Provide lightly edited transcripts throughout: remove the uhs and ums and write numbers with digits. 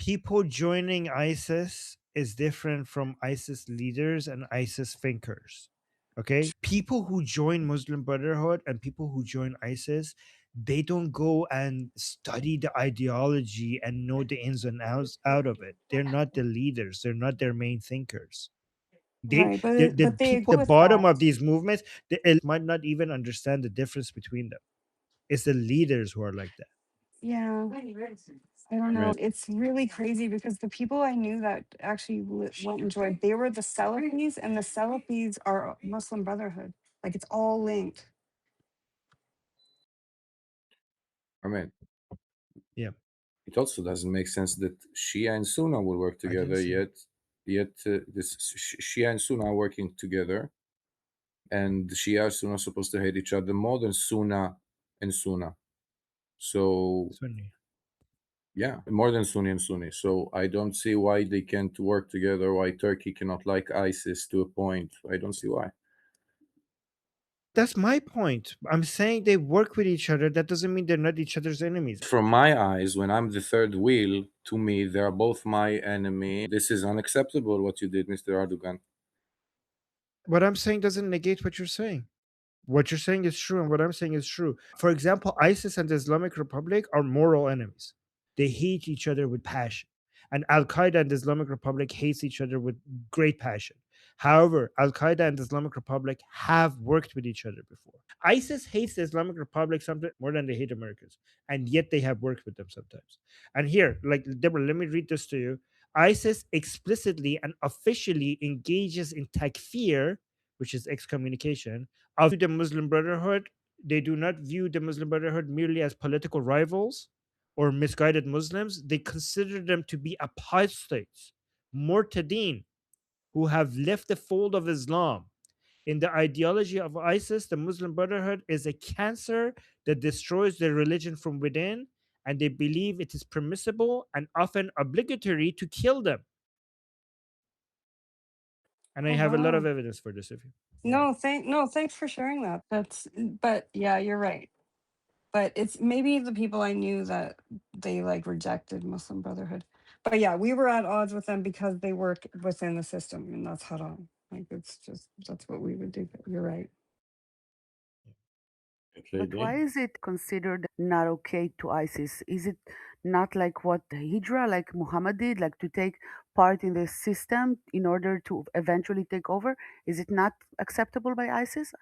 people joining ISIS is different from ISIS leaders and ISIS thinkers. Okay? People who join Muslim Brotherhood and people who join ISIS, they don't go and study the ideology and know the ins and outs out of it. They're not the leaders, they're not their main thinkers. Right, The but they people agree at the with bottom that. of these movements, they might not even understand the difference between them. It's the leaders who are like that. Yeah, I don't know. Right. It's really crazy because the people I knew that actually went and joined, they were the Salafis, and the Salafis are Muslim Brotherhood. Like it's all linked. I mean, Yeah. it also doesn't make sense that Shia and Sunni will work I didn't together, see yet this Shia and Sunni are working together, and Shia and Sunni are supposed to hate each other more than Sunni and Sunni. So Sunni. yeah, more than Sunni and Sunni. So I don't see why they can't work together. Why Turkey cannot like ISIS to a point. I don't see why. That's my point. I'm saying they work with each other. That doesn't mean they're not each other's enemies. From my eyes, when I'm the third wheel, to me, they are both my enemy. This is unacceptable what you did, Mr. Erdogan. What I'm saying doesn't negate what you're saying. What you're saying is true, and what I'm saying is true. For example, ISIS and the Islamic Republic are moral enemies. They hate each other with passion. And Al Qaeda and the Islamic Republic hates each other with great passion. However, Al Qaeda and the Islamic Republic have worked with each other before. ISIS hates the Islamic Republic something more than they hate Americans, and yet they have worked with them sometimes. And here, like Deborah, let me read this to you. ISIS explicitly and officially engages in takfir, which is excommunication, of the Muslim Brotherhood. They do not view the Muslim Brotherhood merely as political rivals or misguided Muslims. They consider them to be apostates, murtadeen, who have left the fold of Islam. In the ideology of ISIS, the Muslim Brotherhood is a cancer that destroys their religion from within, and they believe it is permissible and often obligatory to kill them. And I Oh have a lot of wow. evidence for this. If you, yeah. No, thanks for sharing that. But yeah, you're right. But it's maybe the people I knew that they like rejected Muslim Brotherhood. But yeah, we were at odds with them because they work within the system, and that's haram. Like it's just that's what we would do. But you're right. But why is it considered not okay to ISIS? Is it not like what Hijra, like Muhammad did, like to take part in the system in order to eventually take over? Is it not acceptable by ISIS?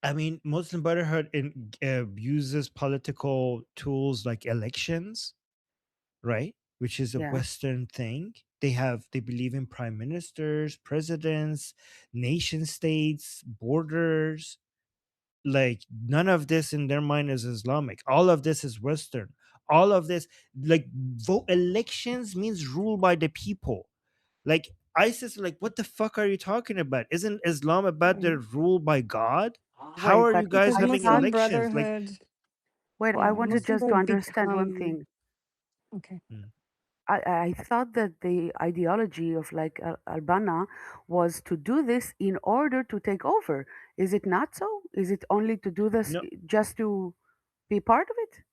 I mean, Muslim Brotherhood uses political tools like elections, right? Which is a Yeah. Western thing. They believe in prime ministers, presidents, nation states, borders. Like none of this in their mind is Islamic. All of this is Western. All of this, like vote elections means rule by the people. Like ISIS, like what the fuck are you talking about? Isn't Islam about the rule by God? How Wait, are but you guys Because I having thought, Muslim elections? Like, Brotherhood, wait, I yeah, wanted Muslim just to Brotherhood understand one become thing. okay. mm, I thought that the ideology of like Albana was to do this in order to take over. Is it not so? Is it only to do this no, just to be part of it?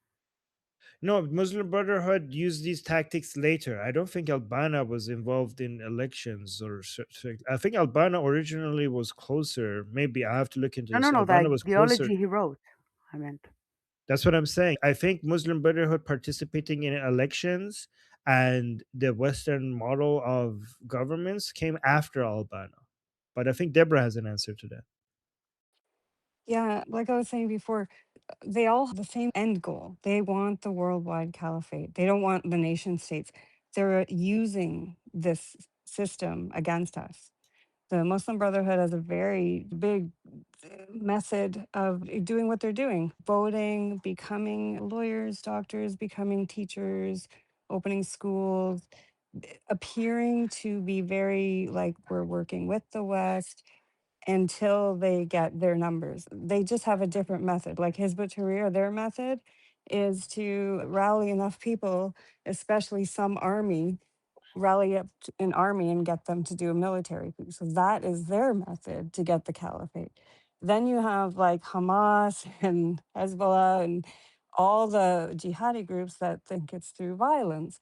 no. Muslim Brotherhood used these tactics later. I don't think Albana was involved in elections or. I think Albana originally was closer. Maybe I have to look into No, no, this. no. Albana The was closer. ideology he wrote, I meant. That's what I'm saying. I think Muslim Brotherhood participating in elections and the Western model of governments came after Albana. But I think Deborah has an answer to that. Yeah, like I was saying before, they all have the same end goal. They want the worldwide caliphate. They don't want the nation states. They're using this system against us. The Muslim Brotherhood has a very big method of doing what they're doing: voting, becoming lawyers, doctors, becoming teachers, opening schools, appearing to be very like we're working with the West until they get their numbers. They just have a different method. Like Hizb ut-Tahrir, their method is to rally enough people, especially some army, rally up an army and get them to do a military coup. So that is their method to get the caliphate. Then you have like Hamas and Hezbollah and all the jihadi groups that think it's through violence.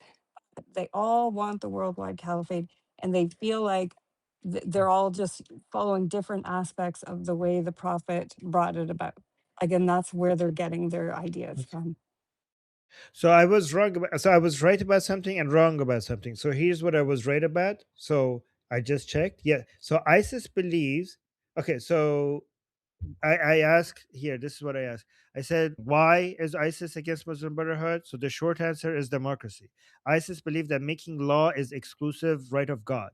They all want the worldwide caliphate, and they feel like they're all just following different aspects of the way the prophet brought it about. Again, that's where they're getting their ideas from. So I was wrong about, so I was right about something and wrong about something. So here's what I was right about. So I just checked. Yeah. So ISIS believes, okay, so I asked here, this is what I asked. I said, why is ISIS against Muslim Brotherhood? So the short answer is democracy. ISIS believe that making law is exclusive right of God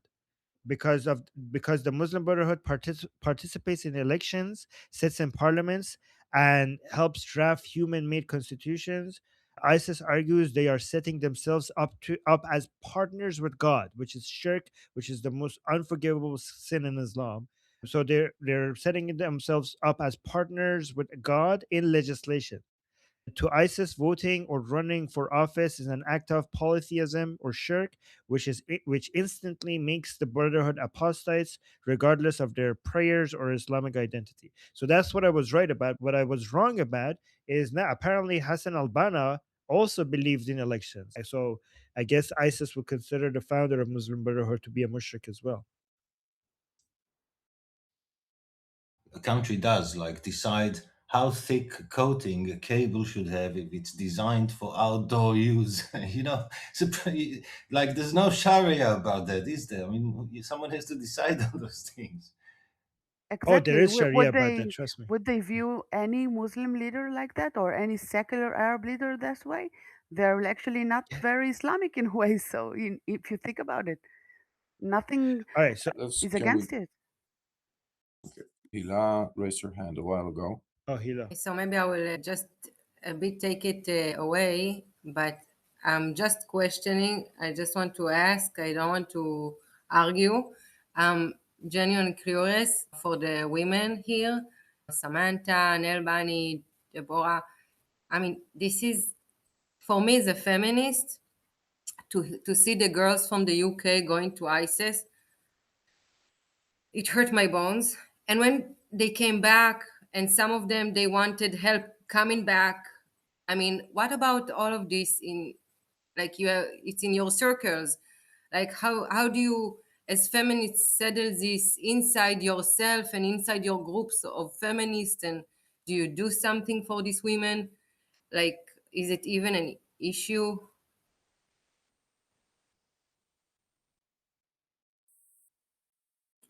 because of because the Muslim Brotherhood participates in elections, sits in parliaments, and helps draft human-made constitutions. ISIS argues they are setting themselves up as partners with God, which is shirk, which is the most unforgivable sin in Islam. So they're setting themselves up as partners with God in legislation. To ISIS, voting or running for office is an act of polytheism or shirk, which instantly makes the Brotherhood apostates, regardless of their prayers or Islamic identity. So that's what I was right about. What I was wrong about is now apparently Hassan al-Banna also believed in elections. So I guess ISIS would consider the founder of Muslim Brotherhood to be a mushrik as well. A country does, like decide how thick coating a cable should have if it's designed for outdoor use. Like there's no Sharia about that, is there? I mean, someone has to decide on those things. Oh, there Exactly. is Sharia about that, trust me. Would they view any Muslim leader like that, or any secular Arab leader that way? They're actually not very Islamic in ways. So, if you think about it, nothing All right, so Let's is can we against it. Hila raised her hand a while ago. oh Hila. So maybe I will just a bit take it away, but I'm just questioning. I just want to ask. I don't want to argue. I'm genuinely curious for the women here, Samantha, Nelbani, Deborah. I mean, this is for me as a feminist to see the girls from the UK going to ISIS. It hurt my bones. And when they came back, and some of them they wanted help coming back. I mean, what about all of this in like it's in your circles? Like how do you as feminists settle this inside yourself and inside your groups of feminists, and do you do something for these women? Like, is it even an issue?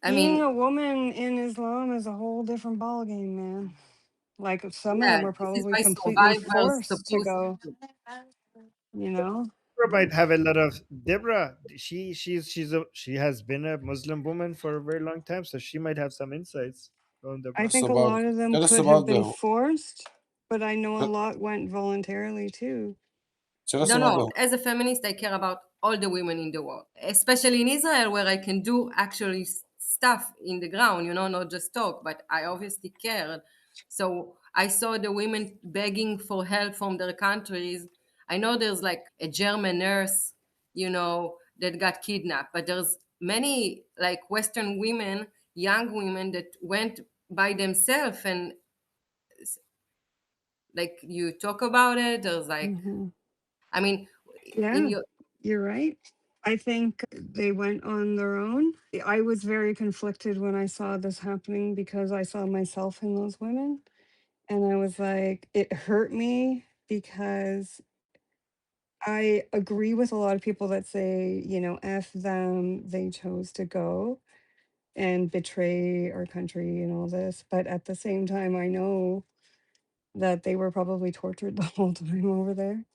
I Being mean, a woman in Islam is a whole different ballgame, man. Like some of yeah, them were this is probably why completely survivors forced to supposed go, to. you know? Deborah might have a lot of Deborah. She has been a Muslim woman for a very long time, so she might have some insights on I Deborah. Us think a about lot of them tell us could have about been the forced, but I know a tell, lot went voluntarily too. tell us No, about no. the As a feminist, I care about all the women in the world, especially in Israel, where I can do actually stuff in the ground, not just talk, but I obviously care. So I saw the women begging for help from their countries. I know there's like a German nurse, that got kidnapped, but there's many like Western women, young women that went by themselves, and like you talk about it, there's like, Hmm. I mean, in Yeah, your you're right. I think they went on their own. I was very conflicted when I saw this happening because I saw myself in those women. And I was like, it hurt me because I agree with a lot of people that say, F them, they chose to go and betray our country and all this. But at the same time, I know that they were probably tortured the whole time over there.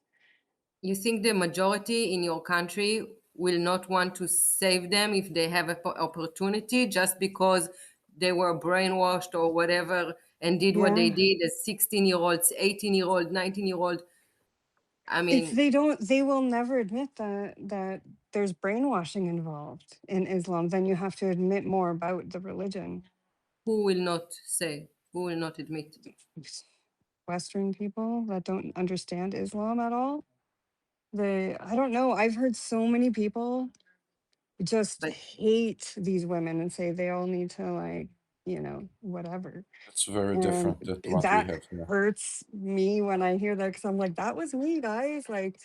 You think the majority in your country will not want to save them if they have an opportunity just because they were brainwashed or whatever and did what they Yeah. did as 16-year-olds, 18-year-old, 19-year-old? I If mean, they don't, they will never admit that there's brainwashing involved in Islam. Then you have to admit more about the religion. who will not say? Who will not admit? Western people that don't understand Islam at all. I don't know. I've heard so many people just But hate these women and say they all need to, like, whatever. That's very And different than what we that have here. hurts me when I hear that, because I'm like, that was me, guys. Like,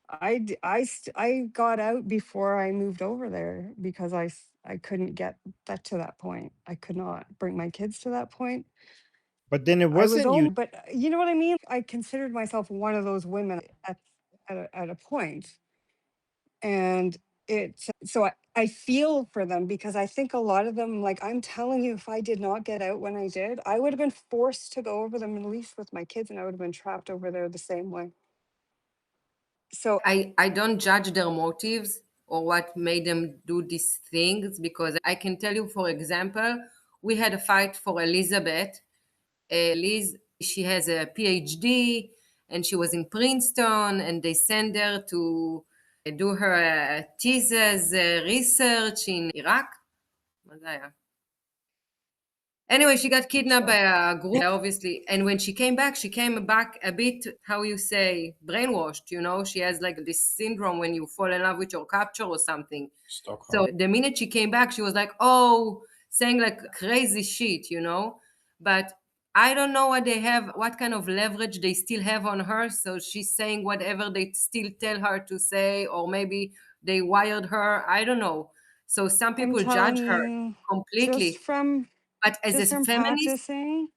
I got out before I moved over there because I couldn't get that to that point. I could not bring my kids to that point. But then it I was wasn't you. but you know what I mean? I considered myself one of those women at a point. And so I feel for them, because I think a lot of them, like, I'm telling you, if I did not get out when I did, I would have been forced to go over the Middle East with my kids, and I would have been trapped over there the same way. So I don't judge their motives or what made them do these things, because I can tell you, for example, we had a fight for Elizabeth. Liz, she has a PhD and she was in Princeton, and they sent her to do her thesis research in Iraq. מה זה היה? Anyway, she got kidnapped by a group, obviously. And when she came back a bit, how you say, brainwashed, She has like this syndrome when you fall in love with your capture or something. Stockholm. So the minute she came back, she was like, oh, saying like crazy shit, But I don't know what kind of leverage they still have on her. So she's saying whatever they still tell her to say, or maybe they wired her. I don't know. So some I'm people telling judge her you, completely. But as a feminist, practicing,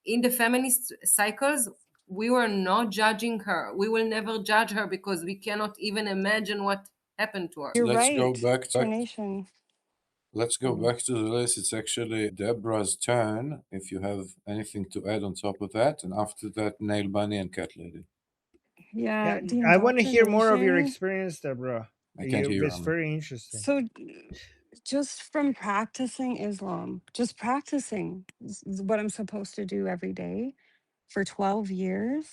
in the feminist cycles, we were not judging her. We will never judge her because we cannot even imagine what happened to her. you're Let's go right. back to Nation. Let's go back to the list. It's actually Deborah's turn. If you have anything to add on top of that, and after that, Nail Bunny and Cat Lady. Yeah, the I want to hear more of your indoctrination. experience, Deborah. I can't hear It's him. very interesting. So just from practicing Islam, just practicing what I'm supposed to do every day for 12 years,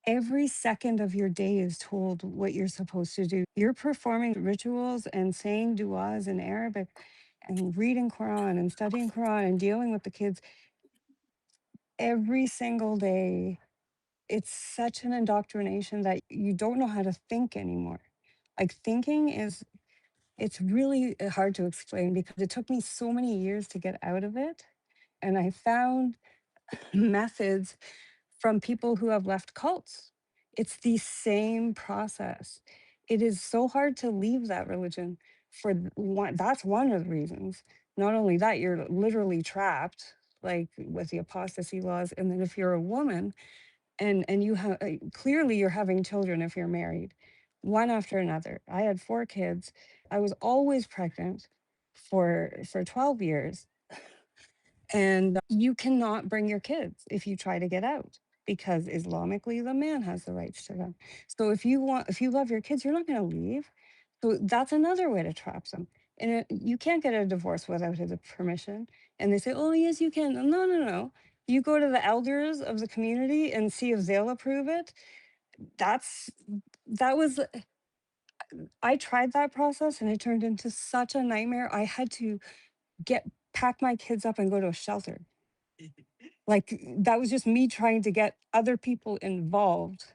every second of your day is told what you're supposed to do. You're performing rituals and saying du'as in Arabic and reading Quran and studying Quran and dealing with the kids every single day. It's such an indoctrination that you don't know how to think anymore. Like, thinking it's really hard to explain, because it took me so many years to get out of it. And I found methods from people who have left cults. It's the same process. It is so hard to leave that religion for one. That's one of the reasons. Not only that, you're literally trapped, like with the apostasy laws. And then if you're a woman, and you have clearly you're having children if you're married, one after another. I had 4 kids. I was always pregnant for 12 years, and you cannot bring your kids if you try to get out, because Islamically the man has the rights to them. So if you love your kids, you're not going to leave. So that's another way to trap them. And you can't get a divorce without his permission. And they say, oh yes, you can. No, no, no. You go to the elders of the community and see if they'll approve it. That was I tried that process, and it turned into such a nightmare. I had to pack my kids up and go to a shelter. Like, that was just me trying to get other people involved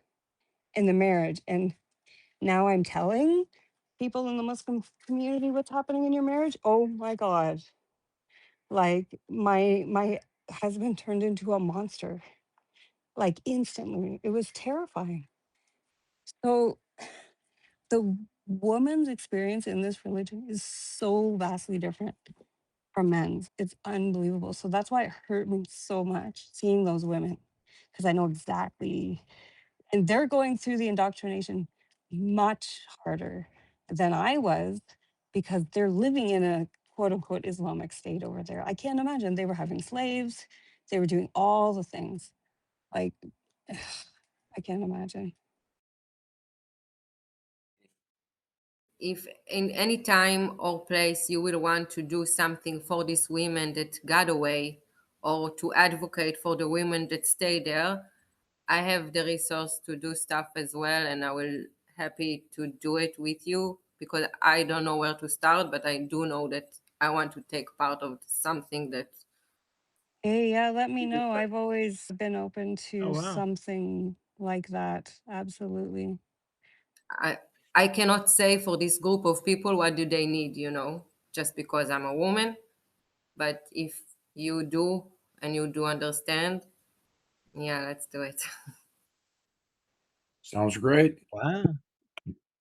in the marriage. And now I'm telling people in the Muslim community what's happening in your marriage. Oh my God. Like, my husband turned into a monster, like, instantly. It was terrifying. So the woman's experience in this religion is so vastly different from men's. It's unbelievable. So that's why it hurt me so much seeing those women, because I know exactly, and they're going through the indoctrination much harder than I was, because they're living in a quote unquote Islamic state over there. I can't imagine. They were having slaves, they were doing all the things. Like, I can't imagine. If in any time or place you will want to do something for these women that got away, or to advocate for the women that stay there, I have the resource to do stuff as well, and I will happy to do it with you, because I don't know where to start, but I do know that I want to take part of something that. Hey, yeah, let me know. I've always been open to Oh wow. something like that. Absolutely. I cannot say for this group of people what do they need, just because I'm a woman. But if you do and you do understand, yeah, let's do it. Sounds great. Wow.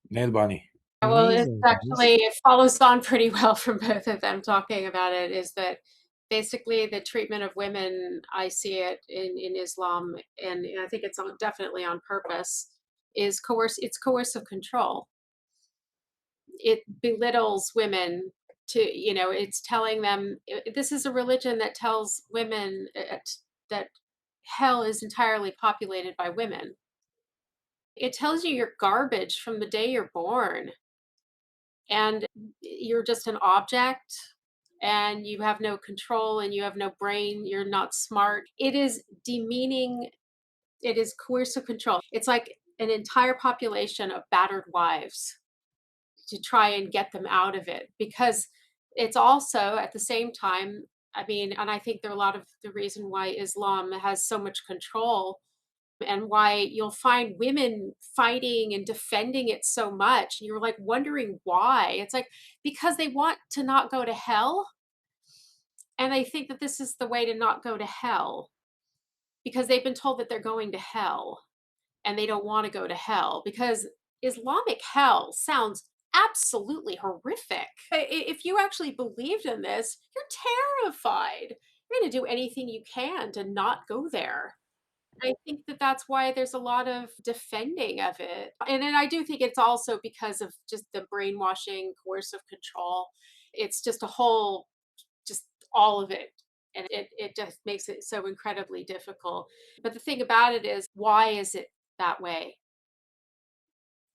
Nail Bunny. Well, it's Amazing, guys. actually, it follows on pretty well from both of them talking about it, is that basically the treatment of women, I see it in Islam, and I think it's definitely on purpose, is it's coercive control. It belittles women to, it's telling them, this is a religion that tells women that hell is entirely populated by women. It tells you you're garbage from the day you're born, and you're just an object, and you have no control, and you have no brain, you're not smart. It is demeaning, it is coercive control. It's like an entire population of battered wives to try and get them out of it, because it's also at the same time, I mean, and I think there are a lot of the reason why Islam has so much control and why you'll find women fighting and defending it so much. You're like wondering why. It's like because they want to not go to hell, and they think that this is the way to not go to hell, because they've been told that they're going to hell, and they don't want to go to hell because Islamic hell sounds absolutely horrific. If you actually believed in this, you're terrified. You're going to do anything you can to not go there. I think that that's why there's a lot of defending of it. And then I do think it's also because of just the brainwashing, coercive control. It's just a whole, just all of it. And it just makes it so incredibly difficult. But the thing about it is, why is it that way?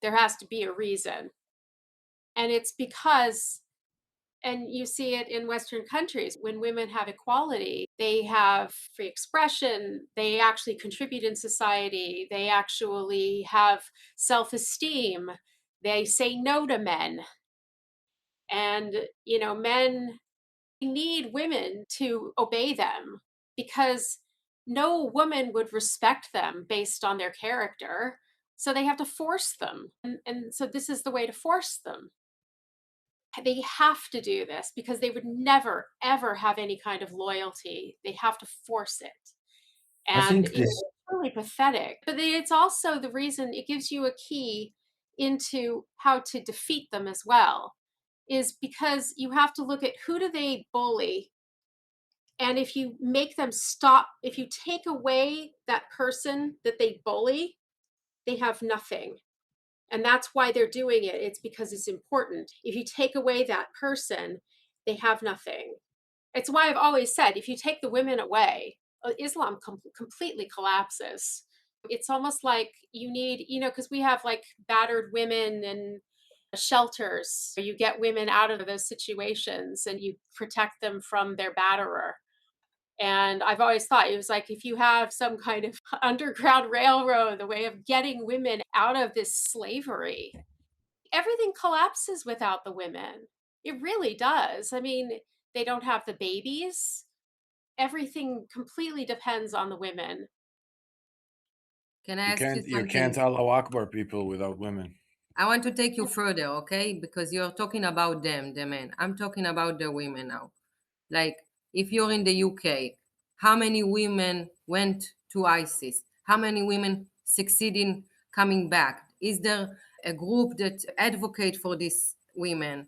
There has to be a reason. And it's because, and you see it in Western countries, when women have equality, they have free expression, they actually contribute in society, they actually have self esteem, they say no to men. And, men need women to obey them, because no woman would respect them based on their character. So they have to force them. And so this is the way to force them. They have to do this because they would never, ever have any kind of loyalty. They have to force it. I And think it's this. really pathetic. But it's also the reason it gives you a key into how to defeat them as well, is because you have to look at who do they bully. And if you make them stop, if you take away that person that they bully, they have nothing. And that's why they're doing it. It's because it's important. If you take away that person, they have nothing. It's why I've always said, if you take the women away, Islam completely collapses. It's almost like you need, because we have like battered women and shelters. You get women out of those situations and you protect them from their batterer. And I've always thought it was like if you have some kind of underground railroad, the way of getting women out of this slavery, everything collapses without the women. It really does. I mean, they don't have the babies. Everything completely depends on the women. Can I You ask you can't something? Allahu Akbar people without women. I want to take you further, okay? Because you're talking about them, the men. I'm talking about the women now. Like, if you're in the UK, how many women went to ISIS? How many women succeed in coming back? Is there a group that advocate for these women?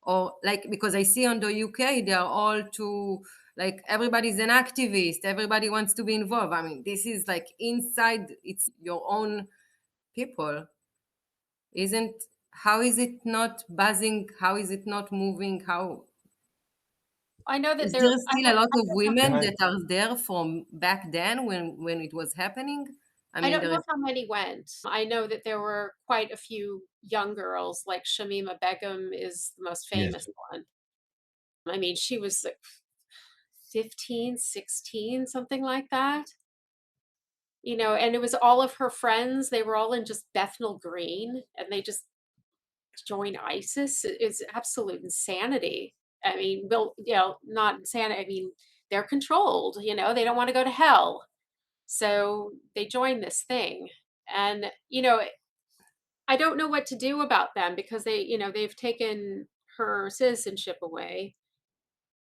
Or like, because I see on the UK, they are all too, like, everybody's an activist. Everybody wants to be involved. I mean, this is like inside, it's your own people. Isn't, how is it not buzzing? How is it not moving? How I know that is there still a lot of Can women I? that are there from back then when it was happening? I I mean, don't there know is. how many went. I know that there were quite a few young girls, like Shamima Begum is the most Yes. famous one. I mean, she was like 15, 16, something like that. And it was all of her friends. They were all in just Bethnal Green, and they just joined ISIS. It's absolute insanity. I mean, well, not insanity. I mean, they're controlled. They don't want to go to hell, so they join this thing. And I don't know what to do about them because they've taken her citizenship away.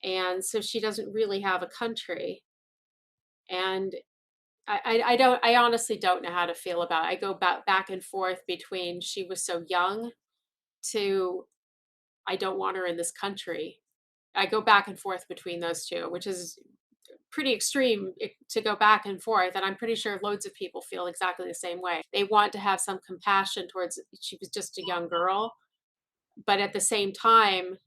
And so she doesn't really have a country. And I honestly don't know how to feel about it. I go back and forth between she was so young to I don't want her in this country. I go back and forth between those two, which is pretty extreme to go back and forth. And I'm pretty sure loads of people feel exactly the same way. They want to have some compassion towards she was just a young girl, but at the same time,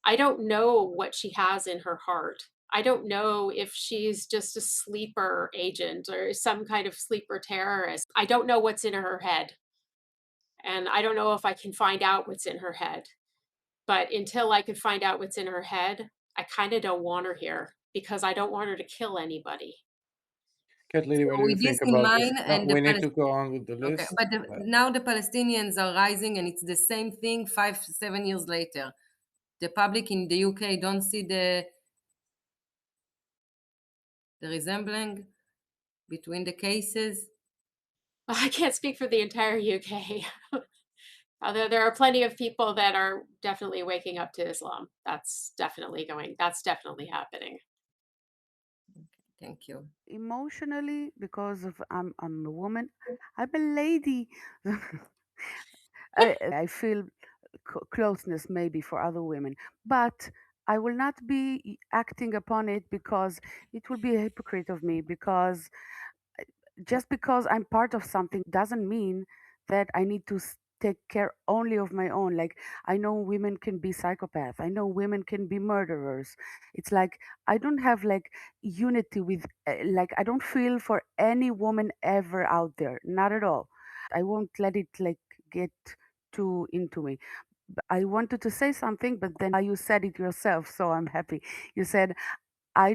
I don't know what she has in her heart. I don't know if she's just a sleeper agent or some kind of sleeper terrorist. I don't know what's in her head. And I don't know if I can find out what's in her head. But until I can find out what's in her head, I kind of don't want her here because I don't want her to kill anybody. Cat Lady, what So do you with this think in about this? mind, No, and we need to go on with the okay, list. but now the Palestinians are rising, and it's the same thing 5-7 years later. The public in the UK don't see the resembling between the cases. I can't speak for the entire UK. Although there are plenty of people that are definitely waking up to Islam. That's definitely happening. Thank you. Emotionally, because of I'm a woman, I'm a lady. I feel closeness maybe for other women, but I will not be acting upon it because it will be a hypocrite of me, because just because I'm part of something doesn't mean that I need to take care only of my own. Like, I know women can be psychopaths. I know women can be murderers. It's like I don't have like unity with, like, I don't feel for any woman ever out there. Not at all. I won't let it like get too into me. I wanted to say something, but then you said it yourself, so I'm happy. You said I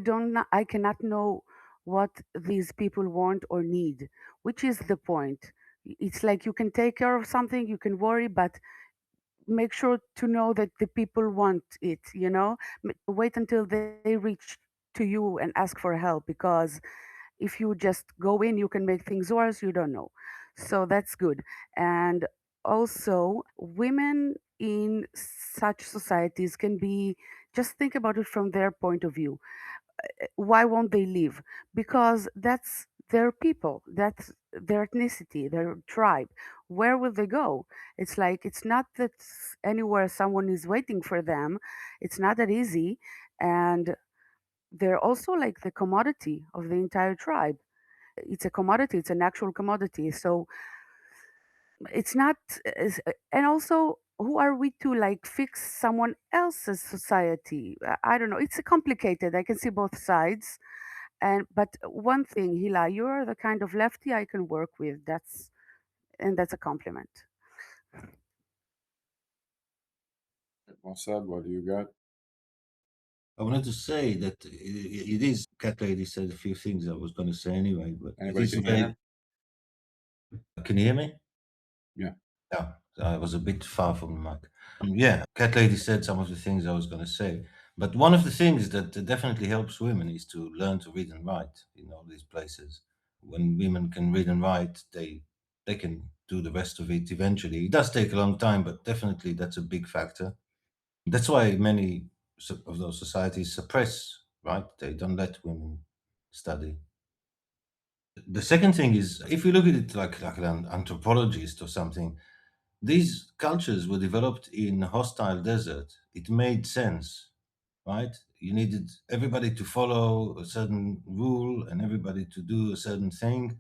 cannot know what these people want or need, which is the point. It's like you can take care of something, you can worry, but make sure to know that the people want it, you know? Wait until they reach to you and ask for help, because if you just go in, you can make things worse, you don't know. So that's good. And also, women in such societies can be, just think about it from their point of view. Why won't they leave? Because that's their people, that's their ethnicity, their tribe. Where will they go? It's like, it's not that anywhere someone is waiting for them. It's not that easy. And they're also like the commodity of the entire tribe. It's a commodity, it's an actual commodity. So it's not and also, who are we to like fix someone else's society? I don't know, it's complicated. I can see both sides. And but one thing, Hila, you're the kind of lefty I can work with. That's a compliment. Mossad, what do you got? I wanted to say that it is. Cat Lady said a few things I was going to say anyway, but it Anybody is can hear very. her? Can you hear me? Yeah. Yeah, I was a bit far from the mic. Yeah, Cat Lady said some of the things I was going to say, but one of the things that definitely helps women is to learn to read and write in all these places. When women can read and write, they can do the rest of it eventually. It does take a long time, but definitely that's a big factor. That's why many of those societies suppress, right? They don't let women study. The second thing is, if you look at it like an anthropologist or something, these cultures were developed in a hostile desert. It made sense, right? You needed everybody to follow a certain rule and everybody to do a certain thing.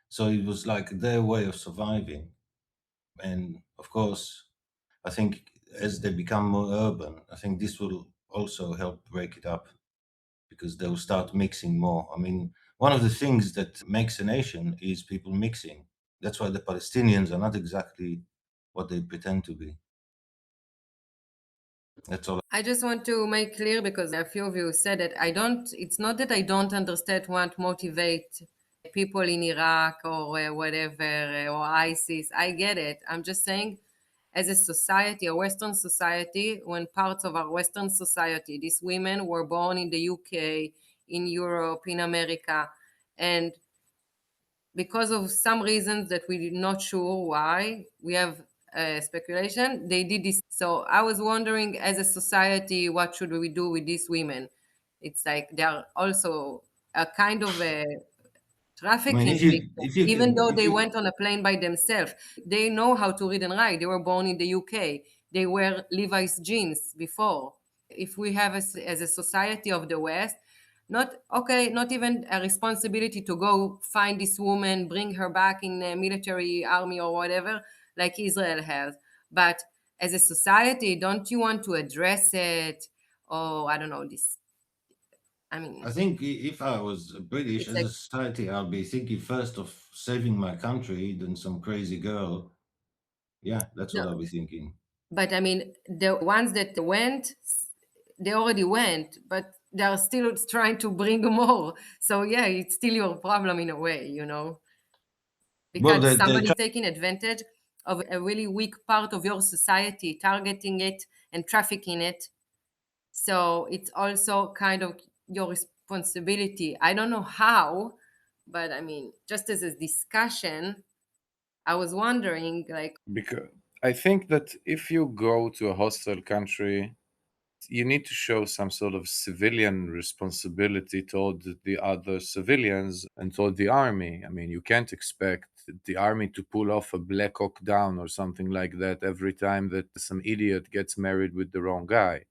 So it was like their way of surviving. And of course, I think as they become more urban, I think this will also help break it up because they'll start mixing more. I mean, one of the things that makes a nation is people mixing. That's why the Palestinians are not exactly what they pretend to be. That's all. I just want to make clear, because a few of you said it, it's not that I don't understand what motivate people in Iraq or whatever, or ISIS. I get it. I'm just saying, as a society, a Western society, when parts of our Western society, these women were born in the UK, in Europe, in America, and because of some reasons that we're not sure why, we have speculation, they did this. So I was wondering, as a society, what should we do with these women? It's like they are also a kind of a I mean, trafficking victims, if you even though if they you went on a plane by themselves. They know how to read and write. They were born in the UK. They wear Levi's jeans before. If we have, as a society of the West, not even a responsibility to go find this woman, bring her back in the military army or whatever, like Israel has. But as a society, don't you want to address it? Or I don't know this. I mean, I think if I was British it's as like a society, I'd be thinking first of saving my country than some crazy girl. Yeah, that's what no. I'll be thinking. But I mean, the ones that went, they already went, but they are still trying to bring more. So yeah, it's still your problem in a way, Well, because they somebody's try. taking advantage of a really weak part of your society, targeting it and trafficking it. So it's also kind of your responsibility. I don't know how, but I mean, just as a discussion, I was wondering, like, Because I think that if you go to a hostile country, you need to show some sort of civilian responsibility toward the other civilians and toward the army. I mean, you can't expect the army to pull off a Black Hawk Down or something like that every time that some idiot gets married with the wrong guy.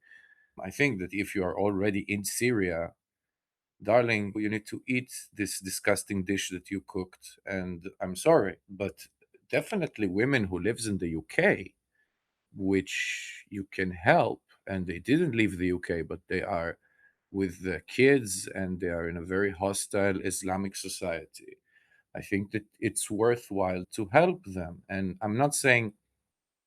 I think that if you are already in Syria, darling, you need to eat this disgusting dish that you cooked. And I'm sorry, but definitely women who lives in the UK, which you can help, and they didn't leave the UK, but they are with the kids and they are in a very hostile Islamic society. I think that it's worthwhile to help them. And I'm not saying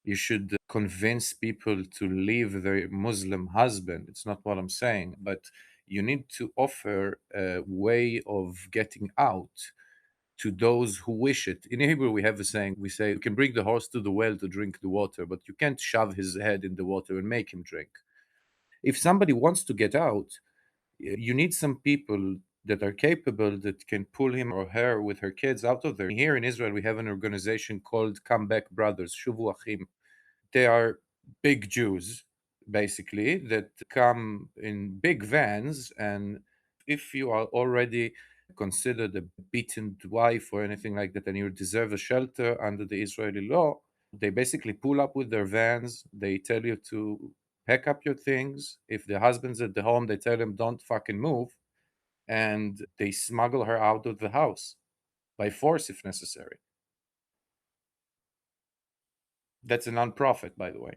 you should convince people to leave their Muslim husband. It's not what I'm saying. But you need to offer a way of getting out to those who wish it. In Hebrew, we have a saying, we say, you can bring the horse to the well to drink the water, but you can't shove his head in the water and make him drink. If somebody wants to get out, you need some people that are capable that can pull him or her with her kids out of there. Here in Israel, we have an organization called Comeback Brothers, Shuvu Achim. They are big Jews, basically, that come in big vans. And if you are already considered a beaten wife or anything like that, and you deserve a shelter under the Israeli law, they basically pull up with their vans. They tell you to pack up your things. If the husband's at the home, they tell him, don't fucking move. And they smuggle her out of the house by force if necessary. That's a non-profit, by the way.